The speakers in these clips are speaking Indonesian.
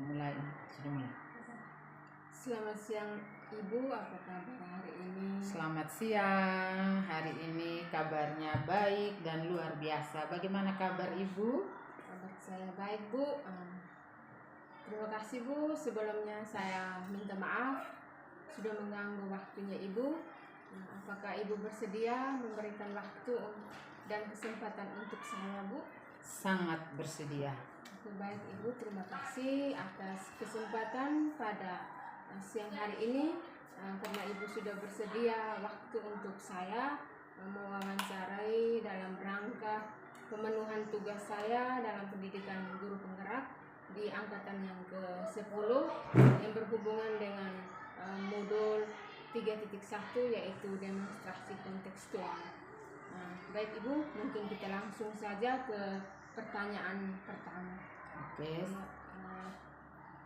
Mulai, sudah mulai. Selamat siang Ibu, apa kabar hari ini? Selamat siang, hari ini kabarnya baik dan luar biasa. Bagaimana kabar Ibu? Kabar saya baik Bu. Terima kasih Bu, sebelumnya saya minta maaf sudah mengganggu waktunya Ibu. Apakah Ibu bersedia memberikan waktu dan kesempatan untuk saya Bu? Sangat bersedia. Baik Ibu, terima kasih atas kesempatan pada siang hari ini, karena Ibu sudah bersedia waktu untuk saya mewawancarai dalam rangka pemenuhan tugas saya dalam pendidikan guru penggerak di angkatan yang ke-10 yang berhubungan dengan modul 3.1 yaitu demonstrasi kontekstual. Baik Ibu, mungkin kita langsung saja ke pertanyaan pertama. Oke.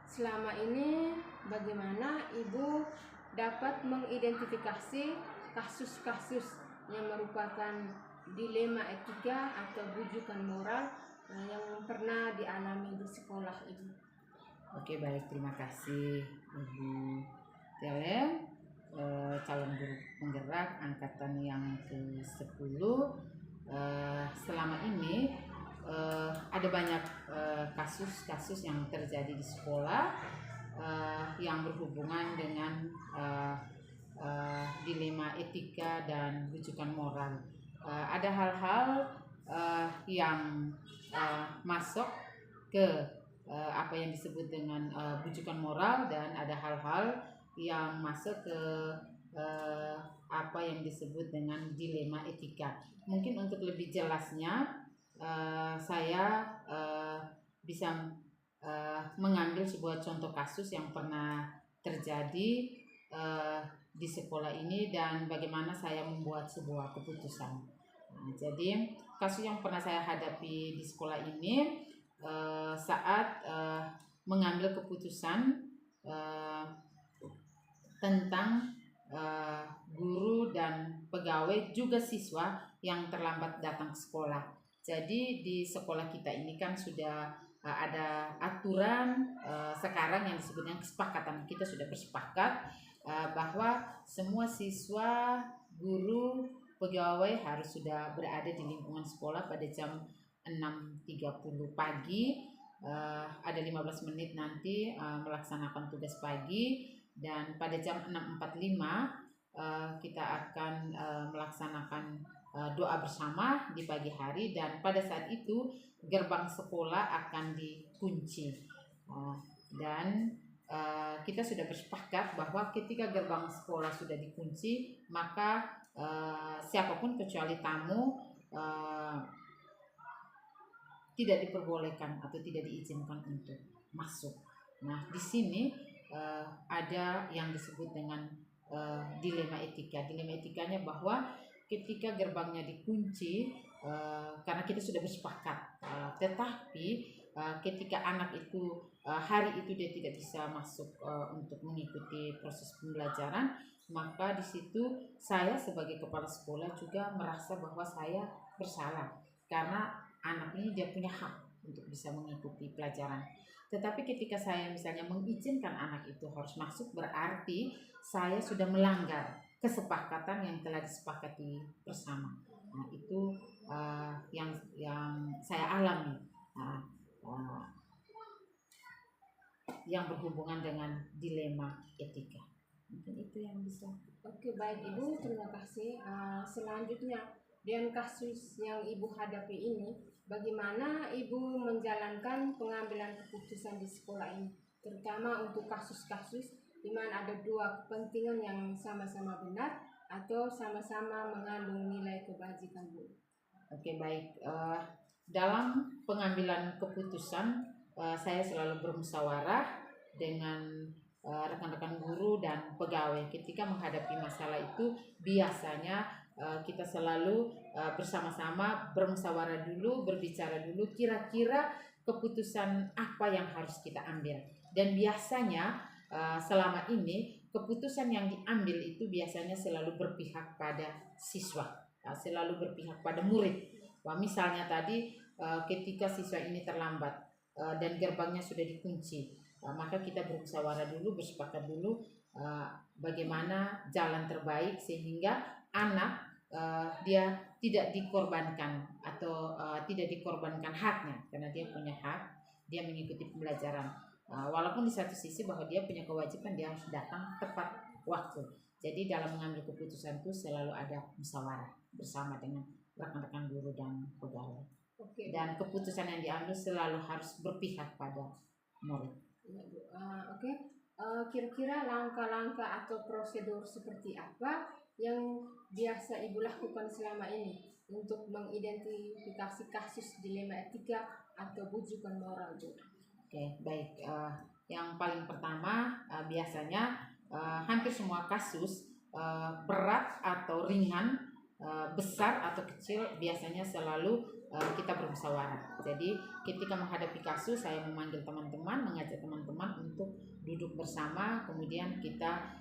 Selama ini bagaimana Ibu dapat mengidentifikasi kasus-kasus yang merupakan dilema etika atau bujukan moral yang pernah dialami di sekolah Ibu? Oke, baik, terima kasih Ibu Telem, calon guru penggerak angkatan yang ke-10. Selama ini ada banyak kasus-kasus yang terjadi di sekolah yang berhubungan dengan dilema etika dan rujukan moral. Ada hal-hal yang masuk ke apa yang disebut dengan rujukan moral, dan ada hal-hal yang masuk ke apa yang disebut dengan dilema etika. Mungkin untuk lebih jelasnya saya bisa mengambil sebuah contoh kasus yang pernah terjadi di sekolah ini dan bagaimana saya membuat sebuah keputusan. Jadi kasus yang pernah saya hadapi di sekolah ini saat mengambil keputusan tentang guru dan pegawai juga siswa yang terlambat datang ke sekolah. Jadi di sekolah kita ini kan sudah ada aturan sekarang yang disebut dengan kesepakatan. Kita sudah bersepakat bahwa semua siswa, guru, pegawai harus sudah berada di lingkungan sekolah pada jam 6.30 pagi. Ada 15 menit nanti melaksanakan tugas pagi, dan pada jam 6.45 kita akan melaksanakan doa bersama di pagi hari, dan pada saat itu gerbang sekolah akan dikunci. Dan kita sudah bersepakat bahwa ketika gerbang sekolah sudah dikunci, maka siapapun kecuali tamu tidak diperbolehkan atau tidak diizinkan untuk masuk. Nah, di sini ada yang disebut dengan dilema etika. Dilema etikanya bahwa ketika gerbangnya dikunci, karena kita sudah bersepakat, tetapi ketika anak itu hari itu dia tidak bisa masuk untuk mengikuti proses pembelajaran, maka di situ saya sebagai kepala sekolah juga merasa bahwa saya bersalah karena anak ini dia punya hak untuk bisa mengikuti pelajaran. Tetapi ketika saya misalnya mengizinkan anak itu harus masuk, berarti saya sudah melanggar kesepakatan yang telah disepakati bersama. Nah, itu yang saya alami, yang berhubungan dengan dilema etika. Mungkin itu yang bisa. Oke, baik Ibu, terima kasih. Selanjutnya, dengan kasus yang Ibu hadapi ini, bagaimana Ibu menjalankan pengambilan keputusan di sekolah ini, terutama untuk kasus-kasus di mana ada dua kepentingan yang sama-sama benar atau sama-sama mengandung nilai kebajikan Bu? Oke, baik. Dalam pengambilan keputusan saya selalu bermusyawarah dengan rekan-rekan guru dan pegawai. Ketika menghadapi masalah itu biasanya kita selalu bersama-sama bermusyawarah dulu, berbicara dulu kira-kira keputusan apa yang harus kita ambil. Dan biasanya selama ini keputusan yang diambil itu biasanya selalu berpihak pada siswa, selalu berpihak pada murid. Wah, misalnya tadi ketika siswa ini terlambat dan gerbangnya sudah dikunci, maka kita bermusyawarah dulu, bersepakat dulu bagaimana jalan terbaik sehingga anak dia tidak dikorbankan atau tidak dikorbankan haknya, karena dia punya hak, dia mengikuti pembelajaran. Walaupun di satu sisi bahwa dia punya kewajiban, dia harus datang tepat waktu. Jadi dalam mengambil keputusan itu selalu ada musyawarah bersama dengan rekan-rekan guru dan pegawai. Dan keputusan yang diambil selalu harus berpihak pada murid. Kira-kira langkah-langkah atau prosedur seperti apa yang biasa Ibu lakukan selama ini untuk mengidentifikasi kasus dilema etika atau bujukan moral, Bu? Oke, baik. Yang paling pertama biasanya hampir semua kasus berat atau ringan, besar atau kecil, biasanya selalu kita bermusyawarah. Jadi ketika menghadapi kasus, saya memanggil teman-teman, mengajak teman-teman untuk duduk bersama, kemudian kita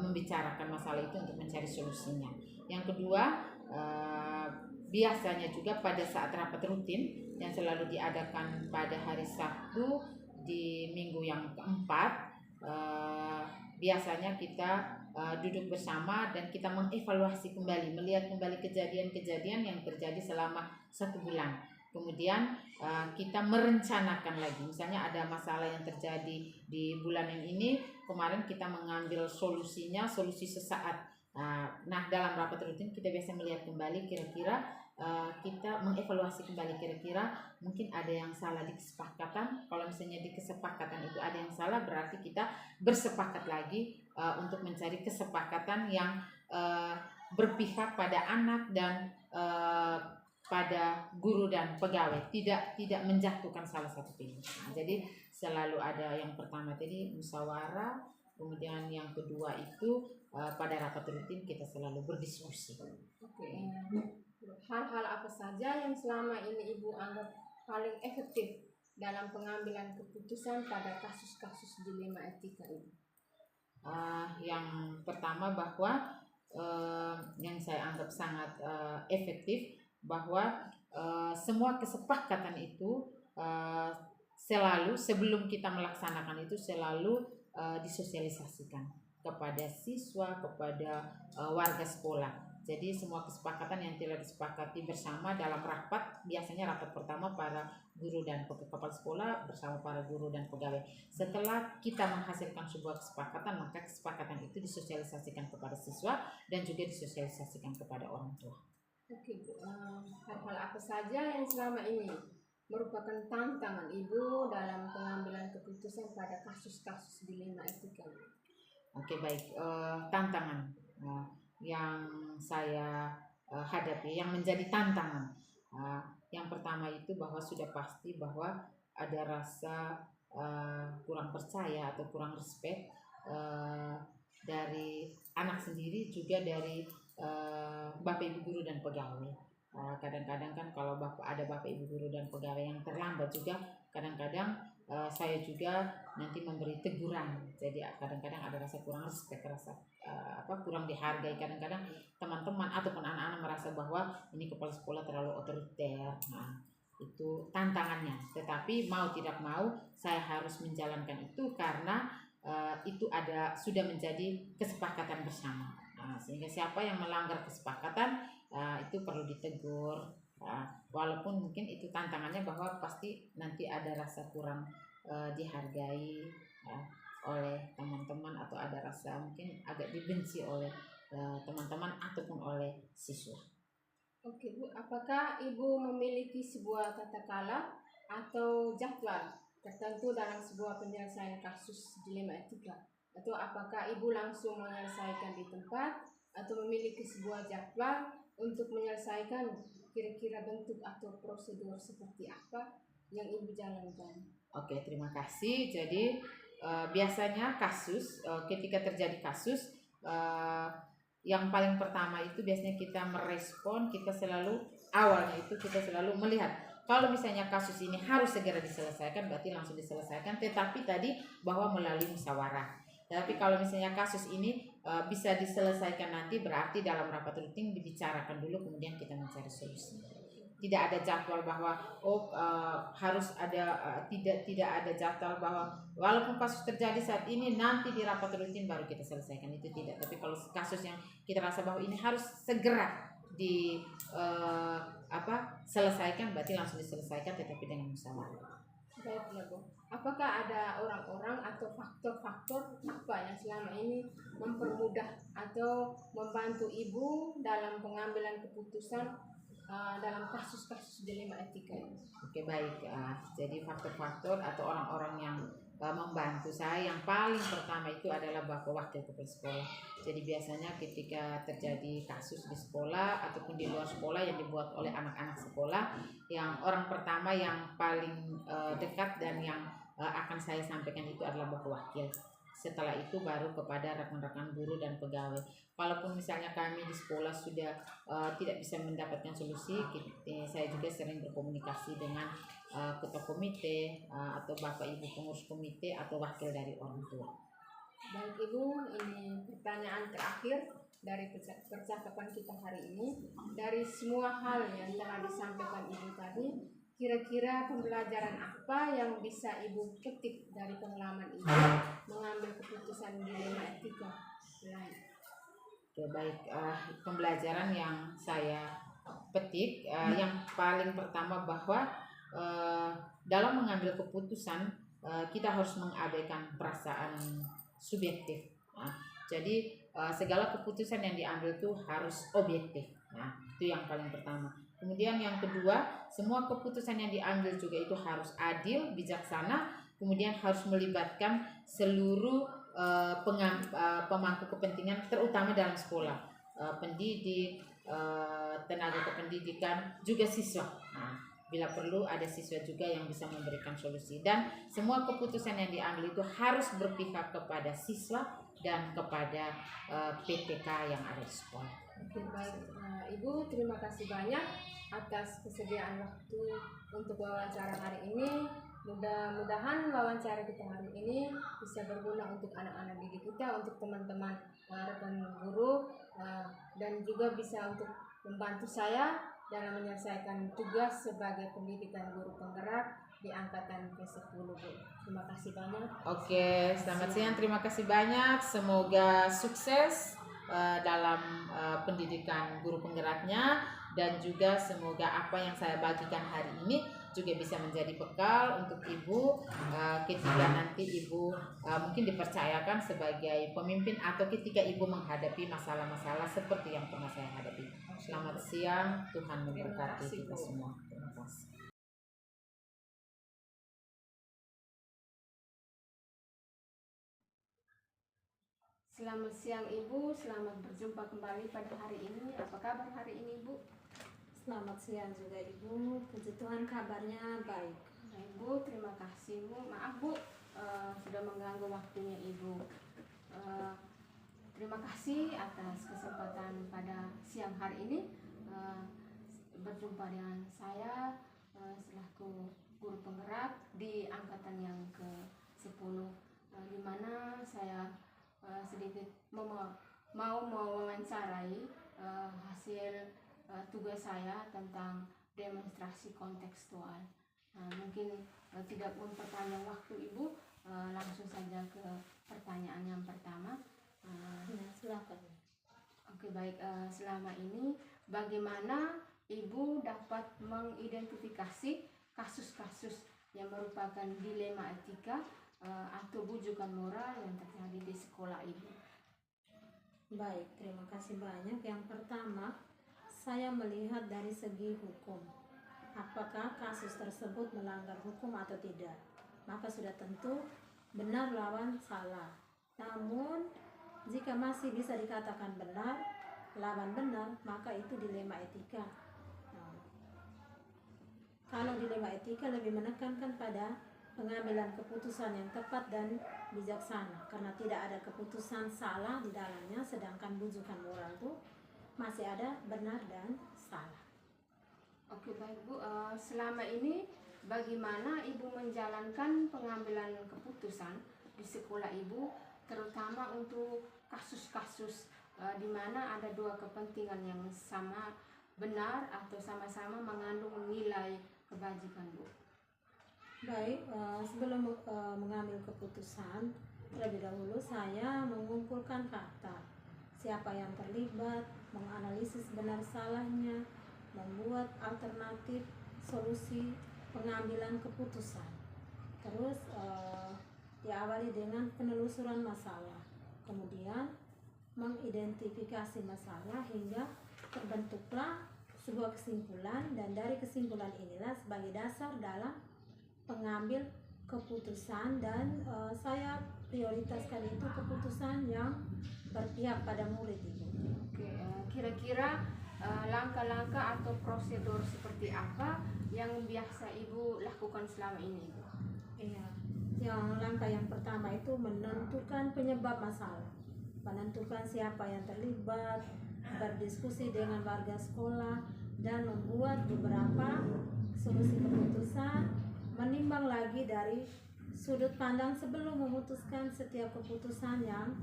membicarakan masalah itu untuk mencari solusinya. Yang kedua, biasanya juga pada saat rapat rutin yang selalu diadakan pada hari Sabtu di minggu yang keempat, biasanya kita duduk bersama dan kita mengevaluasi kembali, melihat kembali kejadian-kejadian yang terjadi selama 1 bulan. Kemudian kita merencanakan lagi, misalnya ada masalah yang terjadi di bulan yang ini, kemarin kita mengambil solusinya, solusi sesaat. Nah, dalam rapat rutin kita biasa melihat kembali, kira-kira kita mengevaluasi kembali, kira-kira mungkin ada yang salah di kesepakatan. Kalau misalnya di kesepakatan itu ada yang salah, berarti kita bersepakat lagi untuk mencari kesepakatan yang berpihak pada anak dan pada guru dan pegawai, tidak menjatuhkan salah satu pihak. Jadi selalu ada yang pertama tadi musyawarah, kemudian yang kedua itu pada rapat rutin kita selalu berdiskusi. Hal-hal apa saja yang selama ini Ibu anggap paling efektif dalam pengambilan keputusan pada kasus-kasus dilema etika ini? Yang pertama bahwa yang saya anggap sangat efektif, bahwa semua kesepakatan itu selalu sebelum kita melaksanakan itu selalu disosialisasikan kepada siswa, kepada warga sekolah. Jadi semua kesepakatan yang telah disepakati bersama dalam rapat, biasanya rapat pertama para guru dan kepala sekolah bersama para guru dan pegawai. Setelah kita menghasilkan sebuah kesepakatan, maka kesepakatan itu disosialisasikan kepada siswa dan juga disosialisasikan kepada orang tua. Oke, Bu. Hal-hal apa saja yang selama ini merupakan tantangan Ibu dalam pengambilan keputusan pada kasus-kasus dilema etika? Oke, baik. Tantangan yang saya hadapi, yang menjadi tantangan, yang pertama itu bahwa sudah pasti bahwa ada rasa kurang percaya atau kurang respect dari anak sendiri, juga dari Bapak Ibu guru dan pegawai. Kadang-kadang kan kalau ada Bapak Ibu guru dan pegawai yang terlambat juga, kadang-kadang saya juga nanti memberi teguran. Jadi kadang-kadang ada rasa kurang respect, rasa kurang dihargai. Kadang-kadang teman-teman ataupun anak-anak merasa bahwa ini kepala sekolah terlalu otoriter. Nah, itu tantangannya. Tetapi mau tidak mau saya harus menjalankan itu karena itu sudah menjadi kesepakatan bersama. Sehingga siapa yang melanggar kesepakatan itu perlu ditegur. Walaupun mungkin itu tantangannya bahwa pasti nanti ada rasa kurang dihargai oleh teman-teman, atau ada rasa mungkin agak dibenci oleh teman-teman ataupun oleh siswa. Oke, Bu, apakah Ibu memiliki sebuah tata kelola atau jadwal tertentu dalam sebuah penyelesaian kasus dilema etika? Atau apakah Ibu langsung menyelesaikan di tempat atau memiliki sebuah jadwal untuk menyelesaikan? Kira-kira bentuk atau prosedur seperti apa yang Ibu jalankan? Oke, terima kasih. Jadi biasanya kasus, ketika terjadi kasus, yang paling pertama itu biasanya kita merespon, kita selalu awalnya itu kita selalu melihat kalau misalnya kasus ini harus segera diselesaikan, berarti langsung diselesaikan, tetapi tadi bahwa melalui musyawarah. Tapi kalau misalnya kasus ini bisa diselesaikan nanti, berarti dalam rapat rutin dibicarakan dulu, kemudian kita mencari solusi. tidak ada jadwal bahwa harus ada tidak ada jadwal bahwa walaupun kasus terjadi saat ini nanti di rapat rutin baru kita selesaikan, itu tidak. Tapi kalau kasus yang kita rasa bahwa ini harus segera di selesaikan, berarti langsung diselesaikan tetapi dengan musyawarah. Baiklah Bu, apakah ada orang-orang atau faktor-faktor apa yang selama ini mempermudah atau membantu Ibu dalam pengambilan keputusan dalam kasus-kasus dilema etika ini? Oke, baik. Jadi faktor-faktor atau orang-orang yang membantu saya yang paling pertama itu adalah Bapak Wakil Kepala Sekolah. Jadi biasanya ketika terjadi kasus di sekolah ataupun di luar sekolah yang dibuat oleh anak-anak sekolah, yang orang pertama yang paling dekat dan yang akan saya sampaikan itu adalah Bapak Wakil. Setelah itu baru kepada rekan-rekan guru dan pegawai. Walaupun misalnya kami di sekolah sudah tidak bisa mendapatkan solusi, saya juga sering berkomunikasi dengan ketua komite atau bapak ibu pengurus komite atau wakil dari orang tua. Baik Ibu, ini pertanyaan terakhir dari percakapan kita hari ini. Dari semua hal yang telah disampaikan Ibu tadi, kira-kira pembelajaran apa yang bisa Ibu petik dari pengalaman Ibu mengambil keputusan dilema etika lain? Oke, baik. Pembelajaran yang saya petik yang paling pertama bahwa dalam mengambil keputusan kita harus mengabaikan perasaan subjektif. Jadi segala keputusan yang diambil itu harus objektif. Itu yang paling pertama. Kemudian yang kedua, semua keputusan yang diambil juga itu harus adil, bijaksana, kemudian harus melibatkan seluruh pemangku kepentingan, terutama dalam sekolah, pendidik, tenaga kependidikan, juga siswa. Bila perlu ada siswa juga yang bisa memberikan solusi, dan semua keputusan yang diambil itu harus berpihak kepada siswa dan kepada PTK yang ada di sekolah. Oke, baik. Ibu, terima kasih banyak atas kesediaan waktu untuk wawancara hari ini. Mudah-mudahan wawancara kita hari ini bisa berguna untuk anak-anak didik kita, untuk teman-teman rekan guru, dan juga bisa untuk membantu saya dalam menyelesaikan tugas sebagai pendidikan guru penggerak di angkatan ke-10, Bu. Terima kasih banyak. Oke, selamat siang. Terima kasih banyak. Semoga sukses dalam pendidikan guru penggeraknya, dan juga semoga apa yang saya bagikan hari ini juga bisa menjadi bekal untuk Ibu ketika nanti Ibu mungkin dipercayakan sebagai pemimpin atau ketika Ibu menghadapi masalah-masalah seperti yang pernah saya hadapi. Selamat siang, Tuhan memberkati kita semua. Terima kasih. Selamat siang Ibu, selamat berjumpa kembali pada hari ini. Apa kabar hari ini Ibu? Selamat siang juga Ibu, puji Tuhan kabarnya baik. Baik Bu, terima kasih Bu. Maaf Bu, sudah mengganggu waktunya Ibu. Terima kasih atas kesempatan pada siang hari ini berjumpa dengan saya selaku guru penggerak di angkatan yang ke-10, di mana saya sedikit mau mewawancarai hasil tugas saya tentang demonstrasi kontekstual. Mungkin tidak memperpanjang waktu Ibu, langsung saja ke pertanyaan yang pertama. Ya, silakan. Oke, baik. Selama ini bagaimana Ibu dapat mengidentifikasi kasus-kasus yang merupakan dilema etika atau bujukan moral yang terjadi di sekolah Ibu? Baik, terima kasih banyak. Yang pertama, saya melihat dari segi hukum. Apakah kasus tersebut melanggar hukum atau tidak? Maka sudah tentu benar lawan salah. Namun, jika masih bisa dikatakan benar lawan benar, maka itu dilema etika. Kalau dilema etika lebih menekankan pada pengambilan keputusan yang tepat dan bijaksana, karena tidak ada keputusan salah di dalamnya, sedangkan bujukan moral itu masih ada benar dan salah. Oke, baik Bu. Selama ini bagaimana Ibu menjalankan pengambilan keputusan di sekolah Ibu, terutama untuk kasus-kasus di mana ada dua kepentingan yang sama benar atau sama-sama mengandung nilai kebajikan, Bu? Baik, sebelum mengambil keputusan, terlebih dahulu saya mengumpulkan fakta, siapa yang terlibat, menganalisis benar salahnya, membuat alternatif solusi pengambilan keputusan. Terus diawali dengan penelusuran masalah, kemudian mengidentifikasi masalah hingga terbentuklah sebuah kesimpulan, dan dari kesimpulan inilah sebagai dasar dalam pengambil keputusan, dan saya prioritaskan itu keputusan yang berpihak pada murid, Ibu. Oke, kira-kira langkah-langkah atau prosedur seperti apa yang biasa Ibu lakukan selama ini, Bu? Iya, yang langkah yang pertama itu menentukan penyebab masalah, menentukan siapa yang terlibat, berdiskusi dengan warga sekolah, dan membuat beberapa solusi keputusan, menimbang lagi dari sudut pandang sebelum memutuskan setiap keputusan yang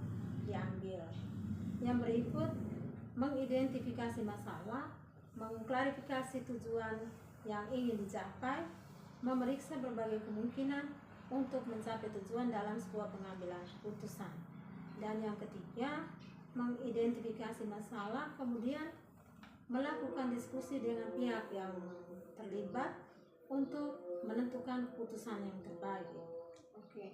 diambil. Yang berikut, mengidentifikasi masalah, mengklarifikasi tujuan yang ingin dicapai, memeriksa berbagai kemungkinan untuk mencapai tujuan dalam sebuah pengambilan keputusan. Dan yang ketiga, mengidentifikasi masalah, kemudian melakukan diskusi dengan pihak yang terlibat untuk menentukan keputusan yang terbaik. Oke,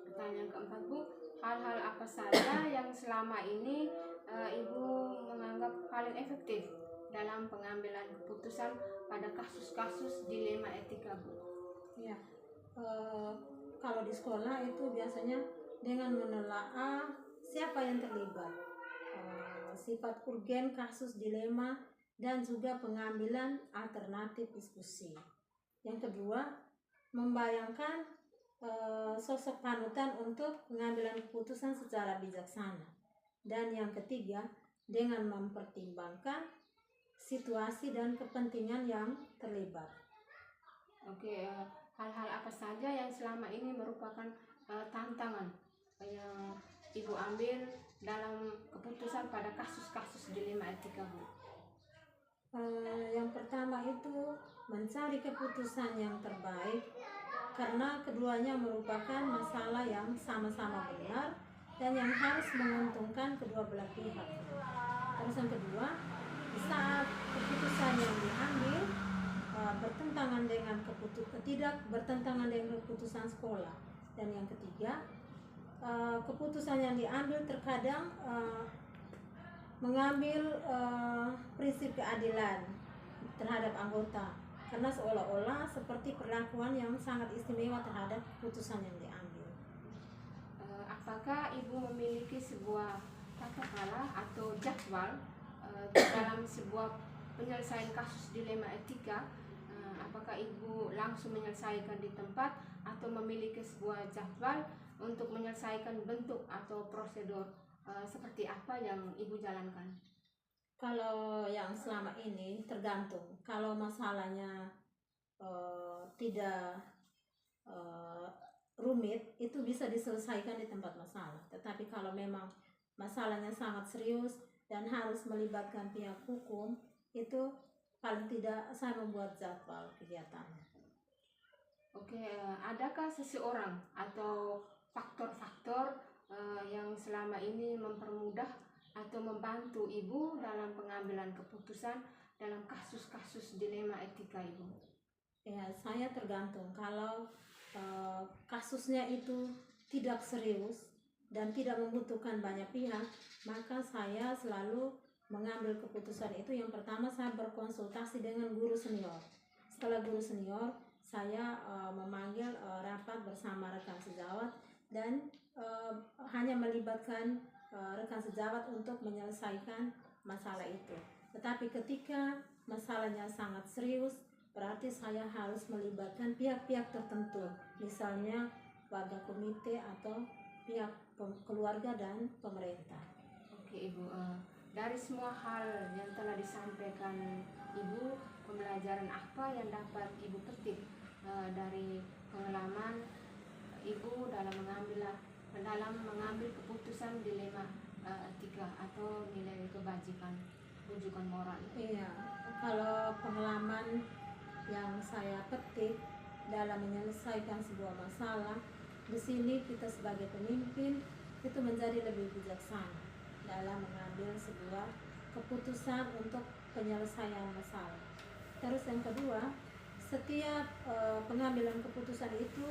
pertanyaan keempat, Bu, hal-hal apa saja yang selama ini Ibu menganggap paling efektif dalam pengambilan keputusan pada kasus-kasus dilema etika, Bu? Ya, kalau di sekolah itu biasanya dengan menelaah siapa yang terlibat, sifat urgen kasus dilema, dan juga pengambilan alternatif diskusi. Yang kedua, membayangkan sosok panutan untuk pengambilan keputusan secara bijaksana. Dan yang ketiga, dengan mempertimbangkan situasi dan kepentingan yang terlibat. Oke, hal-hal apa saja yang selama ini merupakan tantangan yang Ibu ambil dalam keputusan pada kasus-kasus dilema etika, Bu? Yang pertama itu mencari keputusan yang terbaik, karena keduanya merupakan masalah yang sama-sama benar dan yang harus menguntungkan kedua belah pihak. Terus yang kedua, di saat keputusan yang diambil tidak bertentangan dengan keputusan sekolah. Dan yang ketiga, keputusan yang diambil terkadang mengambil prinsip keadilan terhadap anggota, karena seolah-olah seperti perlakuan yang sangat istimewa terhadap keputusan yang diambil. Apakah Ibu memiliki sebuah tata cara atau jadwal dalam sebuah penyelesaian kasus dilema etika? Apakah Ibu langsung menyelesaikan di tempat atau memiliki sebuah jadwal untuk menyelesaikan bentuk atau prosedur seperti apa yang Ibu jalankan? Kalau yang selama ini tergantung. Kalau masalahnya tidak rumit, itu bisa diselesaikan di tempat masalah. Tetapi kalau memang masalahnya sangat serius dan harus melibatkan pihak hukum, itu paling tidak saya membuat jadwal kegiatannya. Oke, adakah seseorang atau faktor-faktor yang selama ini mempermudah atau membantu Ibu dalam pengambilan keputusan dalam kasus-kasus dilema etika, Ibu? Ya, saya tergantung. Kalau kasusnya itu tidak serius dan tidak membutuhkan banyak pihak, maka saya selalu mengambil keputusan itu. Yang pertama, saya berkonsultasi dengan guru senior. Setelah guru senior, saya memanggil rapat bersama rekan sejawat, dan hanya melibatkan rekan sejawat untuk menyelesaikan masalah itu. Tetapi ketika masalahnya sangat serius, berarti saya harus melibatkan pihak-pihak tertentu, misalnya warga komite atau pihak keluarga dan pemerintah. Oke, Ibu, dari semua hal yang telah disampaikan Ibu, pembelajaran apa yang dapat Ibu petik dari pengalaman Ibu dalam mengambil keputusan dilema etika atau nilai kebajikan? rujukan moral itu? Iya, kalau pengalaman yang saya petik dalam menyelesaikan sebuah masalah, di sini kita sebagai pemimpin itu menjadi lebih bijaksana dalam mengambil sebuah keputusan untuk penyelesaian masalah. Terus yang kedua, setiap pengambilan keputusan itu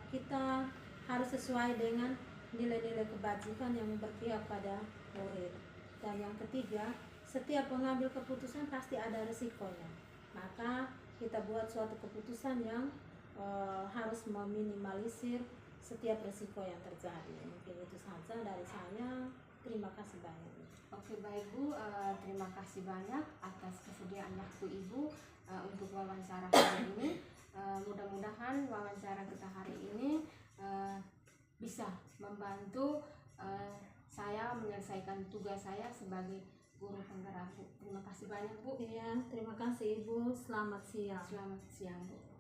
kita harus sesuai dengan nilai-nilai kebajikan yang berpihak pada murid. Dan yang ketiga, setiap mengambil keputusan pasti ada resikonya. Maka kita buat suatu keputusan yang harus meminimalisir setiap resiko yang terjadi. Mungkin itu saja dari saya. Terima kasih banyak. Oke, baik Bu, terima kasih banyak atas kesediaan waktu Ibu untuk wawancara hari ini. Mudah-mudahan wawancara kita hari ini bisa membantu saya menyelesaikan tugas saya sebagai guru penggerak. Terima kasih banyak Bu. Iya, terima kasih Ibu. Selamat siang. Selamat siang Bu.